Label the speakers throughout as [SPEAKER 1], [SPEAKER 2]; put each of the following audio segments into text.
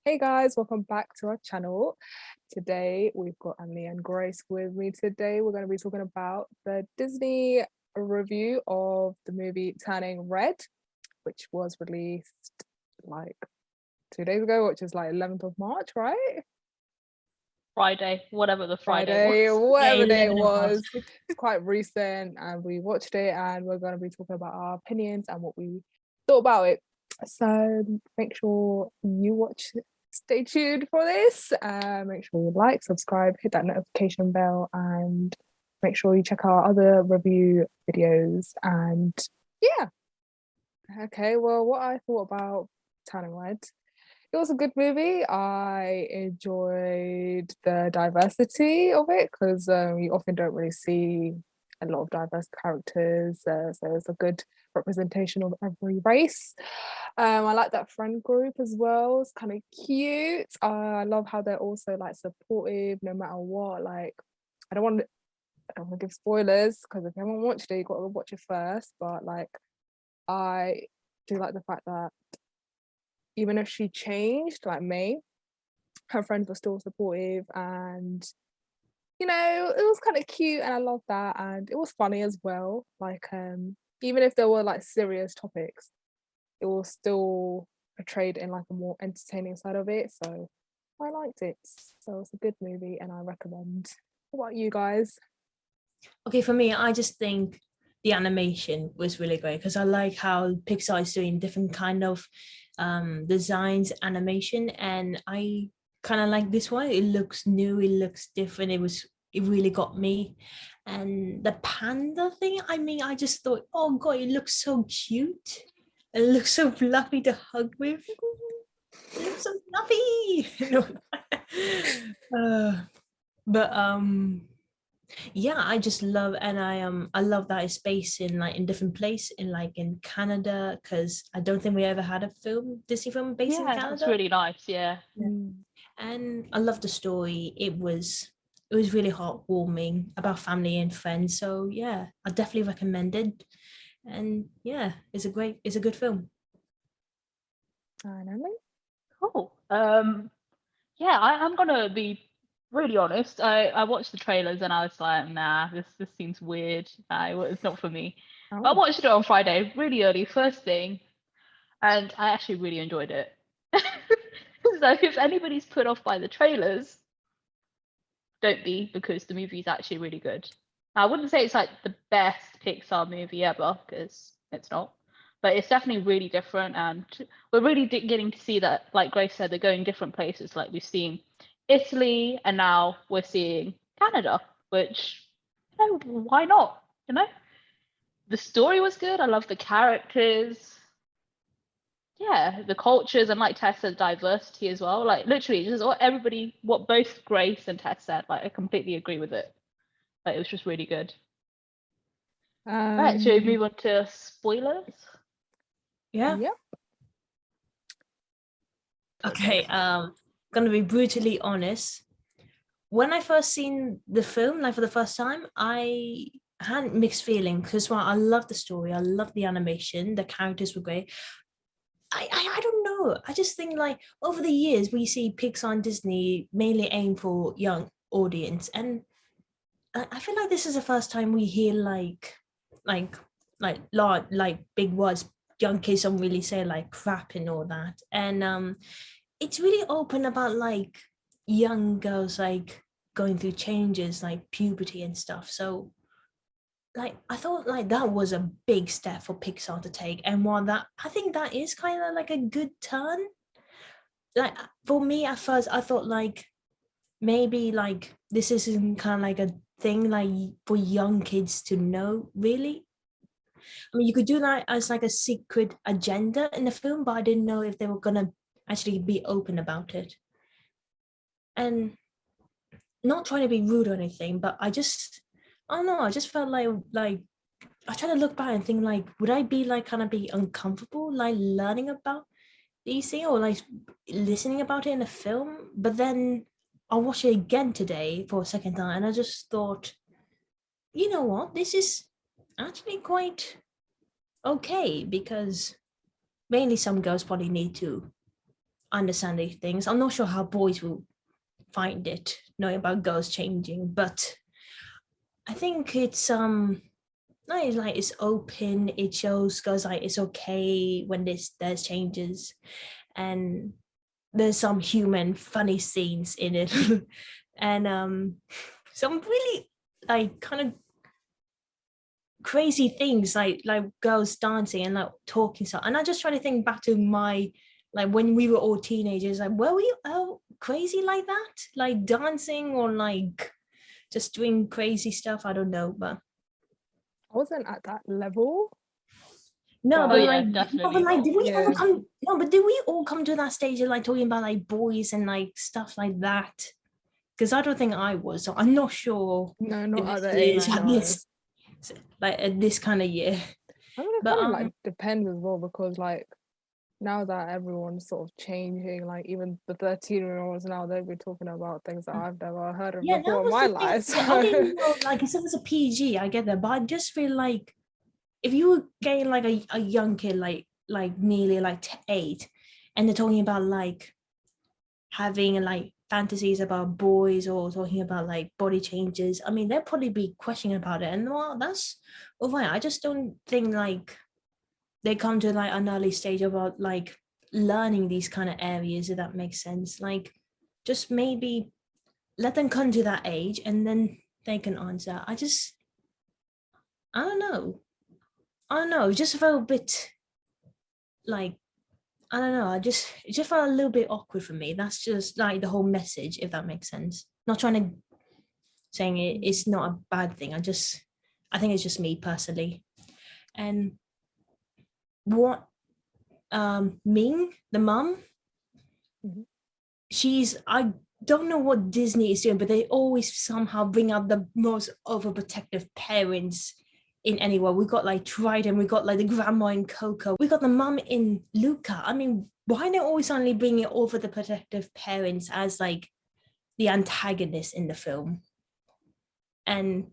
[SPEAKER 1] Hey guys, welcome back to our channel. Today we've got Emily and Grace with me. Today we're going to be talking about the Disney review of the movie Turning Red, which was released like 2 days ago, which is like 11th of March, right?
[SPEAKER 2] Friday, whatever the
[SPEAKER 1] Friday,
[SPEAKER 2] was.
[SPEAKER 1] whatever day it
[SPEAKER 2] 11 of us.
[SPEAKER 1] was. It's quite recent and we watched it and we're going to be talking about our opinions and what we thought about it. So make sure you watch it. Stay tuned for this. Make sure you like, subscribe, hit that notification bell, and make sure you check our other review videos. And yeah, okay. Well, what I thought about Turning Red, it was a good movie. I enjoyed the diversity of it because you often don't really see a lot of diverse characters. So it's a good representation of every race. I like that friend group as well. It's kind of cute. I love how they're also like supportive no matter what. Like, I don't want to, I don't want to give spoilers because if you haven't watched it, you got to watch it first. But like, I do like the fact that even if she changed, like May, her friends were still supportive and it was kind of cute and I love that and it was funny as well. Like even if there were like serious topics, it was still portrayed in like a more entertaining side of it. So I liked it. So it's a good movie and I recommend. What about you guys?
[SPEAKER 3] Okay, for me, I just think the animation was really great because I like how Pixar is doing different kind of designs, animation, and I kind of like this one. It looks new, it looks different. It really got me. And the panda thing, I mean, I just thought, oh god, it looks so cute. It looks so fluffy to hug with. It looks so fluffy. But yeah, I just love, and I love that it's based in like in different place in like in Canada, because I don't think we ever had a Disney film based in Canada.
[SPEAKER 2] That's really nice. Yeah.
[SPEAKER 3] And I love the story. It was really heartwarming about family and friends. So yeah, I definitely recommend it. And yeah, it's a good film.
[SPEAKER 1] Emily?
[SPEAKER 2] Cool. Yeah, I'm gonna be really honest. I watched the trailers and I was like, nah, this seems weird. It's not for me. But I watched it on Friday, really early, first thing, and I actually really enjoyed it. So if anybody's put off by the trailers, don't be, because the movie is actually really good. I wouldn't say it's like the best Pixar movie ever, because it's not, but it's definitely really different, and we're really getting to see that, like Grace said, they're going different places. Like we've seen Italy, and now we're seeing Canada, which, why not? The story was good. I love the characters. Yeah, the cultures, and like Tess said, diversity as well. Like literally, just everybody, what both Grace and Tess said. Like I completely agree with it. Like it was just really good. Right, should we move on to spoilers?
[SPEAKER 3] Yeah.
[SPEAKER 1] Yep.
[SPEAKER 3] Okay. Gonna be brutally honest. When I first seen the film, like for the first time, I had mixed feelings because while I love the story, I love the animation, the characters were great. I don't know. I just think like over the years we see Pixar and Disney mainly aim for young audience, and I feel like this is the first time we hear like large like big words. Young kids don't really say like crap and all that, and it's really open about like young girls like going through changes like puberty and stuff. So like I thought like that was a big step for Pixar to take, and while that I think that is kind of like a good turn. Like for me at first I thought like maybe like this isn't kind of like a thing like for young kids to know really. I mean you could do that as like a secret agenda in the film, but I didn't know if they were gonna actually be open about it. And not trying to be rude or anything, but I don't know, I just felt like I try to look back and think like, would I be like kind of be uncomfortable like learning about these things or like listening about it in a film? But then I watched it again today for a second time, and I just thought, you know what, this is actually quite okay, because mainly some girls probably need to understand these things. I'm not sure how boys will find it, knowing about girls changing, but I think it's like it's open. It shows girls like it's okay when there's changes, and there's some human funny scenes in it, and some really like kind of crazy things like girls dancing and like talking stuff. And I just try to think back to my like when we were all teenagers, like were we crazy like that, like dancing or like just doing crazy stuff? I don't know, but
[SPEAKER 1] I wasn't at that level.
[SPEAKER 3] no,
[SPEAKER 1] But-
[SPEAKER 3] but
[SPEAKER 2] yeah,
[SPEAKER 3] like,
[SPEAKER 2] definitely
[SPEAKER 3] no, but like, did we
[SPEAKER 1] Yeah.
[SPEAKER 3] ever come? No, but did we all come to that stage of like talking about like boys and like stuff like that? Because I don't think I was, so I'm not sure.
[SPEAKER 1] No, not
[SPEAKER 3] if
[SPEAKER 1] at
[SPEAKER 3] this
[SPEAKER 1] the age.
[SPEAKER 3] is at
[SPEAKER 1] No.
[SPEAKER 3] this, like at this kind of year.
[SPEAKER 1] I mean, it
[SPEAKER 3] But
[SPEAKER 1] kind of like depends as well, because like now that everyone's sort of changing, like even the 13-year-olds now, they'll be talking about things that I've never heard of
[SPEAKER 3] yeah, that
[SPEAKER 1] before in
[SPEAKER 3] was
[SPEAKER 1] my
[SPEAKER 3] the thing.
[SPEAKER 1] life.
[SPEAKER 3] I didn't know, like, if it was a PG, I get that, but I just feel like if you were getting like a young kid, like nearly like 8, and they're talking about like having like fantasies about boys or talking about like body changes, I mean, they'll probably be questioning about it, and well, that's all right. I just don't think like they come to like an early stage about like learning these kind of areas, if that makes sense. Like just maybe let them come to that age and then they can answer. I don't know, it just felt a bit like, I don't know, it just felt a little bit awkward for me. That's just like the whole message, if that makes sense. Not trying to saying it's not a bad thing. I think it's just me personally. And what Ming, the mum,
[SPEAKER 1] Mhm.
[SPEAKER 3] I don't know what Disney is doing, but they always somehow bring out the most overprotective parents in anywhere. We got like Trident, we got like the grandma in Coco, we got the mum in Luca. I mean, why they always only bring it over the protective parents as like the antagonist in the film? And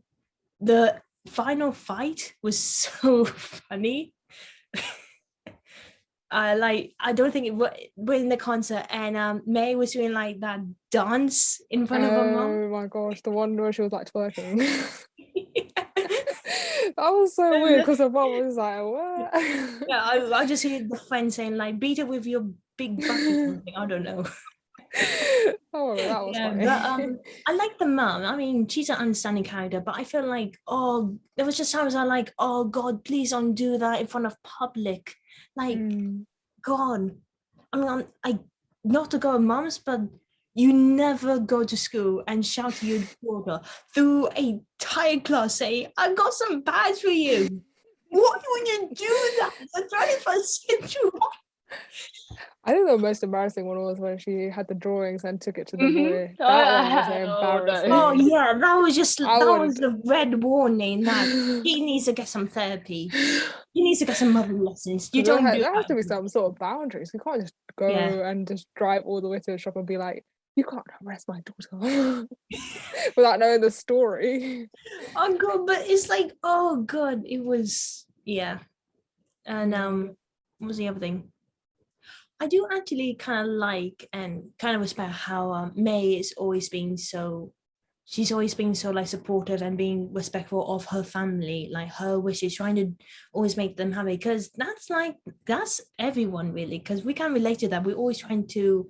[SPEAKER 3] the final fight was so funny. I don't think we're in the concert, and May was doing like that dance in front of her mom.
[SPEAKER 1] Oh my gosh, the one where she was like twerking. That was so weird because her mom was like, what?
[SPEAKER 3] Yeah, I just hear the friend saying like, beat it with your big butt or something. I don't know.
[SPEAKER 1] Oh, that was
[SPEAKER 3] Yeah,
[SPEAKER 1] funny.
[SPEAKER 3] but I like the mum. I mean, she's an understanding character, but I feel like, oh, there was just times I like, oh God, please don't do that in front of public. Like,
[SPEAKER 1] Mm.
[SPEAKER 3] God, I mean, I not to go with mums, but you never go to school and shout to your daughter through a entire class saying, I got some bags for you. Why would you do that? It's the 21st century.
[SPEAKER 1] I think the most embarrassing one was when she had the drawings and took it to the
[SPEAKER 2] Mhm.
[SPEAKER 1] boy.
[SPEAKER 2] Oh,
[SPEAKER 1] That
[SPEAKER 2] I
[SPEAKER 1] one was
[SPEAKER 2] had- oh, no.
[SPEAKER 1] embarrassing.
[SPEAKER 3] Oh yeah, that was just
[SPEAKER 1] I
[SPEAKER 3] that
[SPEAKER 1] would-
[SPEAKER 3] was the red warning that he needs to get some therapy. He needs to get some mother lessons. You don't do
[SPEAKER 1] there has to be
[SPEAKER 3] that.
[SPEAKER 1] some sort of boundaries. We can't just go
[SPEAKER 3] Yeah.
[SPEAKER 1] and just drive all the way to the shop and be like, you can't arrest my daughter without knowing the story.
[SPEAKER 3] Oh god, but it's like, oh god, it was, yeah. And what was the other thing? I do actually kind of like and kind of respect how May is always being so, she's always been so like supportive and being respectful of her family, like her wishes, trying to always make them happy, because that's everyone really, because we can relate to that. We're always trying to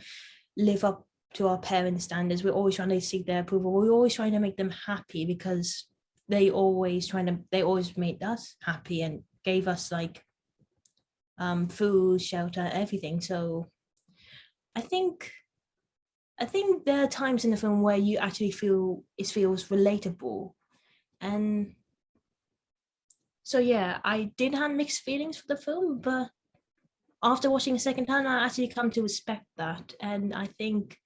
[SPEAKER 3] live up to our parents' standards. We're always trying to seek their approval. We're always trying to make them happy, because they always made us happy and gave us like food, shelter, everything. So I think there are times in the film where you actually feel it feels relatable. And so yeah, I did have mixed feelings for the film, but after watching a second time, I actually come to respect that. And I think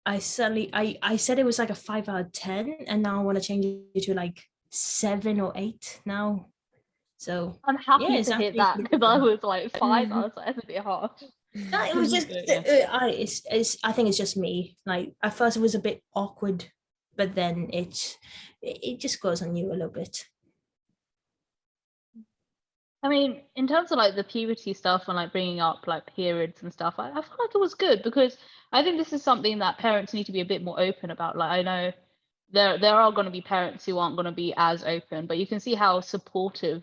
[SPEAKER 3] I said it was like a 5 out of 10, and now I want to change it to like 7 or 8 now. So
[SPEAKER 2] I'm happy
[SPEAKER 3] yeah, it's
[SPEAKER 2] to hear
[SPEAKER 3] actually
[SPEAKER 2] that,
[SPEAKER 3] pretty
[SPEAKER 2] because I
[SPEAKER 3] good.
[SPEAKER 2] was like 5. I was like, that's a bit harsh.
[SPEAKER 3] No, it was just
[SPEAKER 2] Yeah.
[SPEAKER 3] I think it's just me. Like at first it was a bit awkward, but then it just grows on you a little bit.
[SPEAKER 2] I mean, in terms of like the puberty stuff and like bringing up like periods and stuff, I feel like it was good because I think this is something that parents need to be a bit more open about. Like I know there are going to be parents who aren't going to be as open, but you can see how supportive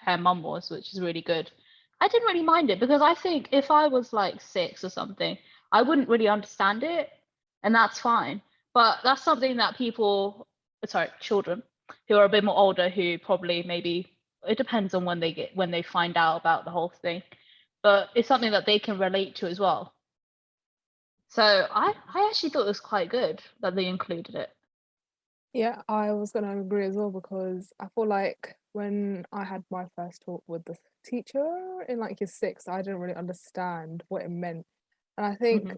[SPEAKER 2] her mum was, which is really good. I didn't really mind it because I think if I was like 6 or something, I wouldn't really understand it, and that's fine. But that's something that children who are a bit more older, who probably maybe it depends on when they find out about the whole thing, but it's something that they can relate to as well. So I actually thought it was quite good that they included it.
[SPEAKER 1] Yeah, I was going to agree as well because I feel like when I had my first talk with the teacher in like year 6, I didn't really understand what it meant. And I think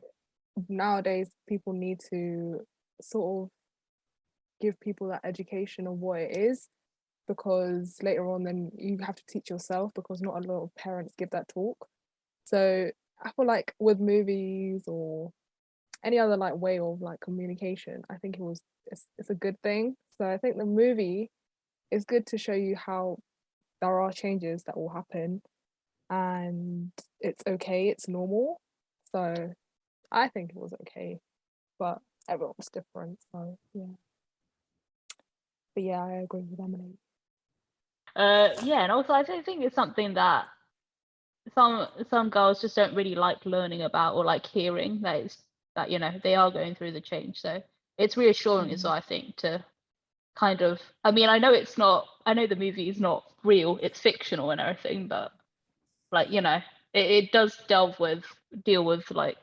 [SPEAKER 1] nowadays people need to sort of give people that education of what it is, because later on then you have to teach yourself because not a lot of parents give that talk. So I feel like with movies or any other like way of like communication, I think it's a good thing. So I think the movie is good to show you how there are changes that will happen and it's okay, it's normal. So I think it was okay, but everyone's different. So yeah. But yeah, I agree with Emily.
[SPEAKER 2] Yeah, and also I don't think it's something that some girls just don't really like learning about or like hearing that you know they are going through the change. So it's reassuring as well, I think, to kind of, I mean, I know the movie is not real, it's fictional and everything, but like, you know, it does deal with like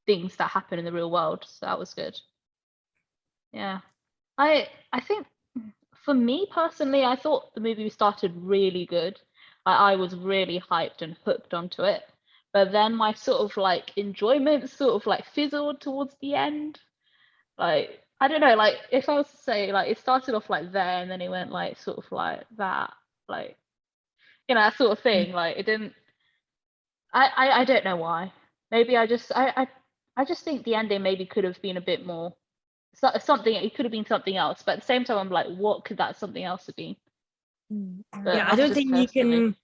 [SPEAKER 2] things that happen in the real world. So that was good. Yeah. I think for me personally, I thought the movie started really good. I was really hyped and hooked onto it. But then my sort of like enjoyment sort of like fizzled towards the end. Like, I don't know, like if I was to say like it started off like there and then it went like sort of like that, like, you know, that sort of thing. Like it didn't I don't know why. Maybe I just think the ending maybe could have been a bit more something. It could have been something else, but at the same time I'm like, what could that something else have been? But
[SPEAKER 3] Yeah, I don't think you can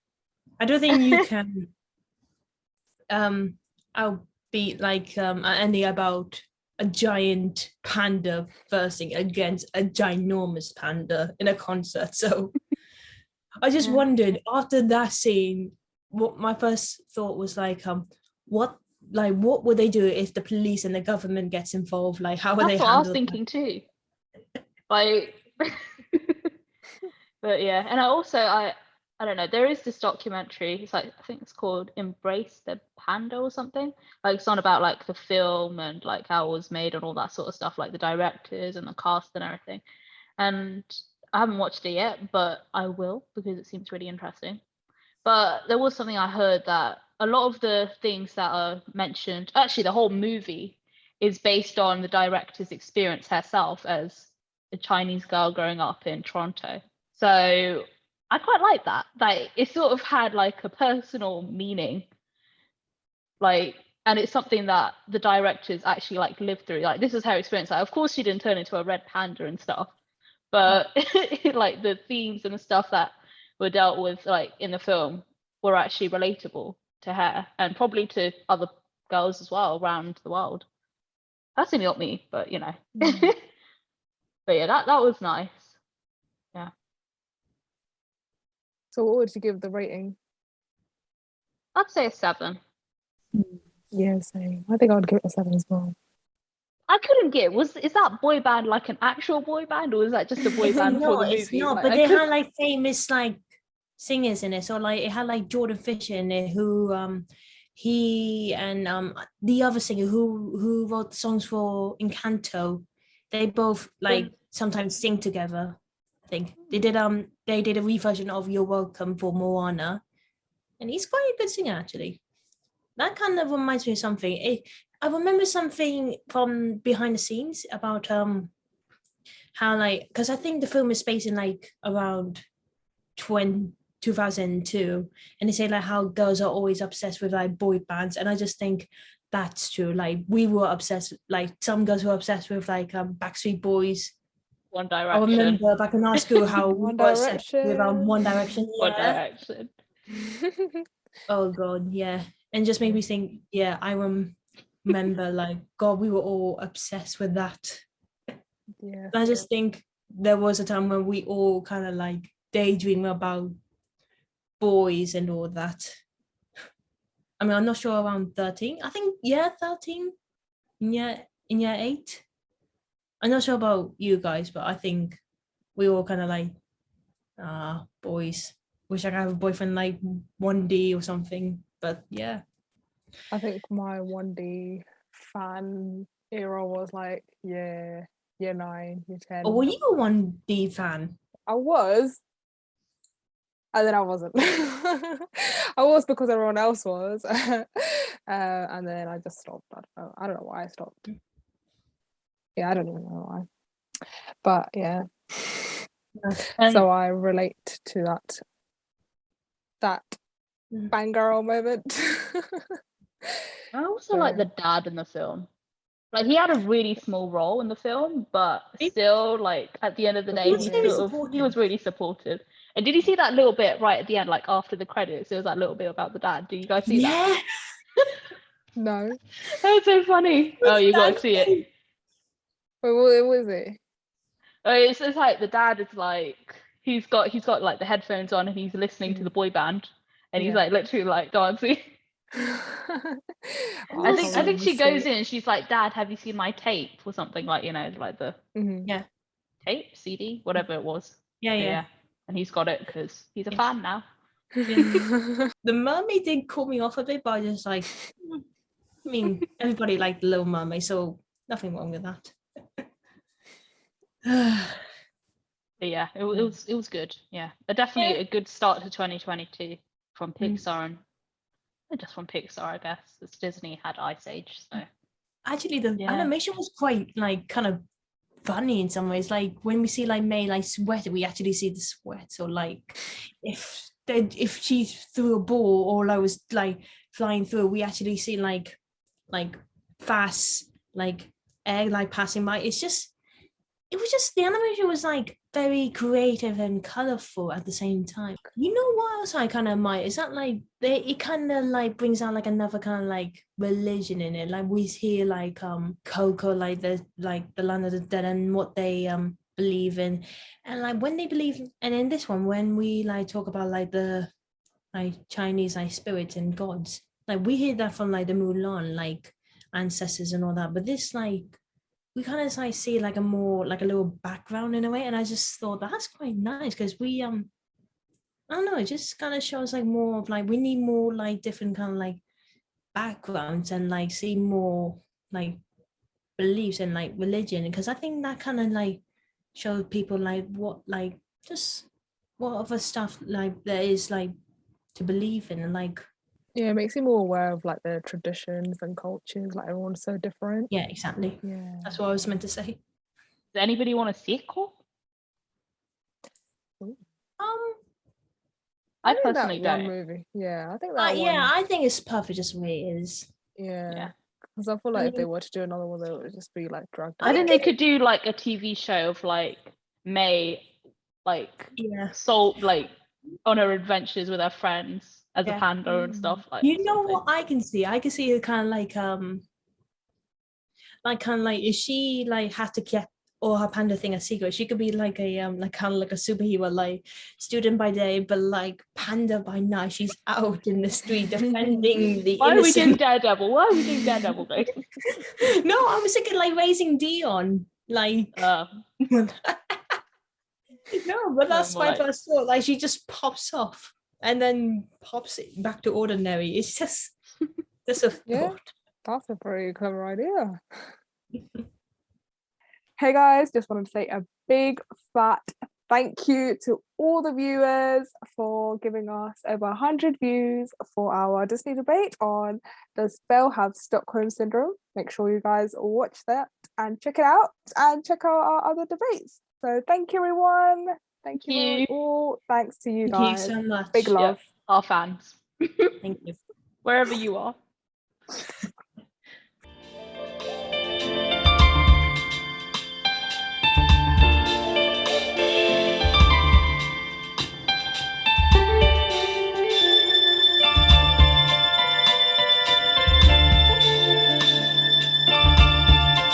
[SPEAKER 3] I'll be like ending about a giant panda versing against a ginormous panda in a concert. So I just wondered after that scene, what my first thought was like, what would they do if the police and the government gets involved? Like, how would they handle?
[SPEAKER 2] That's what I was thinking too. Like, but yeah, and I don't know. There is this documentary. It's like I think it's called "Embrace the Panda" or something. Like it's on about like the film and like how it was made and all that sort of stuff, like the directors and the cast and everything. And I haven't watched it yet, but I will because it seems really interesting. But there was something I heard that a lot of the things that are mentioned, actually, the whole movie is based on the director's experience herself as a Chinese girl growing up in Toronto. So I quite like that. Like it sort of had like a personal meaning, like, and it's something that the directors actually like lived through. Like this is her experience. Like, of course, she didn't turn into a red panda and stuff, but like the themes and the stuff that were dealt with like in the film were actually relatable to her and probably to other girls as well around the world. That's not me, but you know. But yeah, that was nice. Yeah.
[SPEAKER 1] So what would you give the rating?
[SPEAKER 2] I'd say a 7.
[SPEAKER 1] Yeah, same. I think I would give it a 7 as well.
[SPEAKER 2] I couldn't get, is that boy band like an actual boy band or is that just a boy band
[SPEAKER 3] No,
[SPEAKER 2] for the movie?
[SPEAKER 3] it's not,
[SPEAKER 2] Like,
[SPEAKER 3] but they had like famous like singers in it. So like it had like Jordan Fisher in it, who he and the other singer who wrote the songs for Encanto. They both like sometimes sing together. I think they did a reversion of You're Welcome for Moana, and he's quite a good singer actually. That kind of reminds me of something. I remember something from behind the scenes about how like, because I think the film is based in like around 2002, and they say like how girls are always obsessed with like boy bands, and I just think that's true. Like we were obsessed, like some girls were obsessed with like Backstreet Boys
[SPEAKER 2] One
[SPEAKER 3] I
[SPEAKER 2] Direction.
[SPEAKER 3] remember back in our school how we
[SPEAKER 1] One
[SPEAKER 3] got obsessed with One Direction.
[SPEAKER 2] One
[SPEAKER 3] Yeah.
[SPEAKER 2] Direction.
[SPEAKER 3] Oh God, yeah. And just made me think, yeah, I remember like, God, we were all obsessed with that.
[SPEAKER 1] Yeah.
[SPEAKER 3] I just think there was a time when we all kind of like daydream about boys and all that. I mean, I'm not sure around 13. I think, yeah, 13. Yeah, in year 8. I'm not sure about you guys, but I think we all kind of like, boys. Wish I could have a boyfriend like 1D or something. But yeah.
[SPEAKER 1] I think my 1D fan era was like year 9, year 10.
[SPEAKER 3] Or were you a 1D fan?
[SPEAKER 1] I was, and then I wasn't. I was because everyone else was, and then I just stopped. I don't know why I stopped. Yeah, I don't even know why. But yeah,
[SPEAKER 2] And
[SPEAKER 1] so I relate to that fangirl moment.
[SPEAKER 2] I also like the dad in the film. Like he had a really small role in the film, but still, like at the end of the day, he was really supportive. And did you see that little bit right at the end, like after the credits? It was that little bit about the dad. Did you guys see that?
[SPEAKER 1] No.
[SPEAKER 2] That was so funny. Oh, you got to see it.
[SPEAKER 1] Wait, what was it?
[SPEAKER 2] Oh, it's like the dad is like he's got like the headphones on and he's listening to the boy band and he's like literally like dancing. I think she goes in and she's like, Dad, have you seen my tape or something, like, you know, like the tape, CD, whatever it was. Yeah. And he's got it because he's a fan now.
[SPEAKER 3] The Mermaid did caught me off a bit, but I just like, I mean, everybody liked the Little Mermaid, so nothing wrong with that.
[SPEAKER 2] But yeah, it was good. Yeah, definitely a good start to 2022 from Pixar and just from Pixar, I guess. As Disney had Ice Age, so
[SPEAKER 3] actually the animation was quite like kind of funny in some ways. Like when we see like May like sweat, we actually see the sweat. Or like if she threw a ball or I was like flying through, we actually see like fast like air like passing by. It was just the animation was like very creative and colorful at the same time. You know what else I kind of admire is that like it kind of like brings out like another kind of like religion in it. Like we hear like Coco like the land of the dead and what they believe in, and like when they believe, and in this one when we like talk about like the like Chinese like spirits and gods, like we hear that from like the Mulan like ancestors and all that, but this like we kind of like see like a more like a little background in a way, and I just thought that's quite nice because we I don't know, it just kind of shows like more of like we need more like different kind of like backgrounds and like see more like beliefs and like religion, because I think that kind of like shows people like what like just what other stuff like there is like to believe in, and like
[SPEAKER 1] it makes you more aware of like the traditions and cultures, like everyone's so different.
[SPEAKER 3] Yeah, exactly.
[SPEAKER 1] Yeah,
[SPEAKER 3] that's what I was meant to say.
[SPEAKER 2] Does anybody want a sequel? I personally
[SPEAKER 1] that
[SPEAKER 2] don't.
[SPEAKER 1] one movie. Yeah, I think that one.
[SPEAKER 3] Yeah, I think it's perfect just the way it is.
[SPEAKER 1] Yeah. Because I feel like if they were to do another one, it would just be like dragged out.
[SPEAKER 2] I think they could do like a TV show of like May, like like on her adventures with her friends as a panda and stuff. Like,
[SPEAKER 3] you know what I can see? I can see it kind of like if she like had to keep all her panda thing a secret, she could be like a like kind of like a superhero, like student by day but like panda by night. She's out in the street defending the
[SPEAKER 2] Why
[SPEAKER 3] innocent.
[SPEAKER 2] are we doing Daredevil? Why are we doing Daredevil, guys?
[SPEAKER 3] No, I was thinking like raising Dion, like no, but that's my first thought. Like she just pops off and then pops it back to ordinary. It's just a thought.
[SPEAKER 1] That's a pretty clever idea. Hey guys, just wanted to say a big fat thank you to all the viewers for giving us over 100 views for our Disney debate on does Belle have Stockholm Syndrome. Make sure you guys watch that and check it out and check out our other debates. So thank you everyone. Thank you all. Thanks to you guys.
[SPEAKER 3] Thank you so much.
[SPEAKER 1] Big love.
[SPEAKER 2] Our fans.
[SPEAKER 3] Thank you.
[SPEAKER 2] Wherever you are.